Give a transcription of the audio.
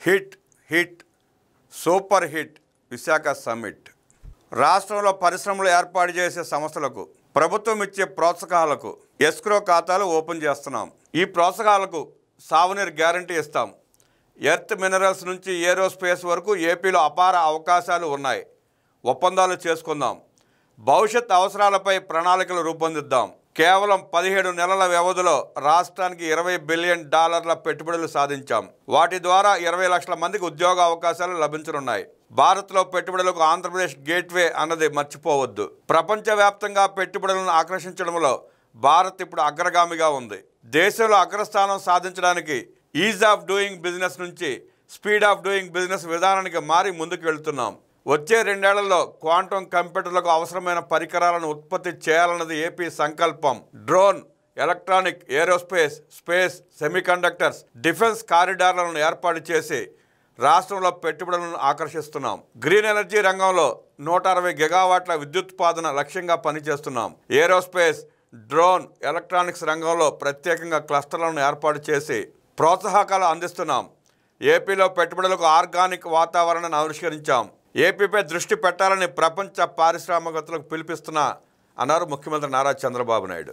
Hit hit super hit Visakha summit. రాష్ట్రంలో పరిశ్రమలు ఏర్పాటు చేసే సంస్థలకు ప్రభుత్వం ఇచ్చే ప్రోత్సాహకాలకు ఎస్క్రో ఖాతాలు ఓపెన్ చేస్తున్నాం. ఈ ప్రోత్సాహకాలకు సాగునీరు గ్యారంటీ ఇస్తాం. ఎర్త్ మినరల్స్ నుంచి ఏరోస్పేస్ వరకు ఏపీలో అపార అవకాశాలు ఉన్నాయి. ఒప్పందాలు చేసుకుందాం. భవిష్యత్ అవసరాలపై ప్రణాళికలు రూపొందిద్దాం. కేవలం 17 నెలల వ్యవధిలో రాష్ట్రానికి $20 బిలియన్ పెట్టుబడులు సాధించాం. వాటి ద్వారా 20 లక్షల మందికి ఉద్యోగ అవకాశాలు లభించనున్నాయి. భారత్లో పెట్టుబడులకు ఆంధ్రప్రదేశ్ గేట్వే అన్నది మర్చిపోవద్దు. ప్రపంచవ్యాప్తంగా పెట్టుబడులను ఆకర్షించడంలో భారత్ ఇప్పుడు అగ్రగామిగా ఉంది. దేశంలో అగ్రస్థానం సాధించడానికి ఈజ్ ఆఫ్ డూయింగ్ బిజినెస్ నుంచి స్పీడ్ ఆఫ్ డూయింగ్ బిజినెస్ విధానానికి మారి ముందుకు వెళ్తున్నాం. వచ్చే 2 ఏళ్లలో క్వాంటమ్ కంప్యూటర్లకు అవసరమైన పరికరాలను ఉత్పత్తి చేయాలన్నది ఏపీ సంకల్పం. Drone, electronic, aerospace, space, semiconductors, defence కారిడార్లను ఏర్పాటు చేసి రాష్ట్రంలో పెట్టుబడులను ఆకర్షిస్తున్నాం. గ్రీన్ ఎనర్జీ రంగంలో 160 గిగావాట్ల విద్యుత్పాదన లక్ష్యంగా పనిచేస్తున్నాం. ఏరోస్పేస్, డ్రోన్, ఎలక్ట్రానిక్స్ రంగంలో ప్రత్యేకంగా క్లస్టర్లను ఏర్పాటు చేసి ప్రోత్సాహకాలు అందిస్తున్నాం. ఏపీలో పెట్టుబడులకు ఆర్గానిక్ వాతావరణాన్ని ఆవిష్కరించాం. ఏపీపై దృష్టి పెట్టాలని ప్రపంచ పారిశ్రామికవేత్తలకు పిలుపుస్తున్నా అన్నారు ముఖ్యమంత్రి నారా చంద్రబాబు నాయుడు.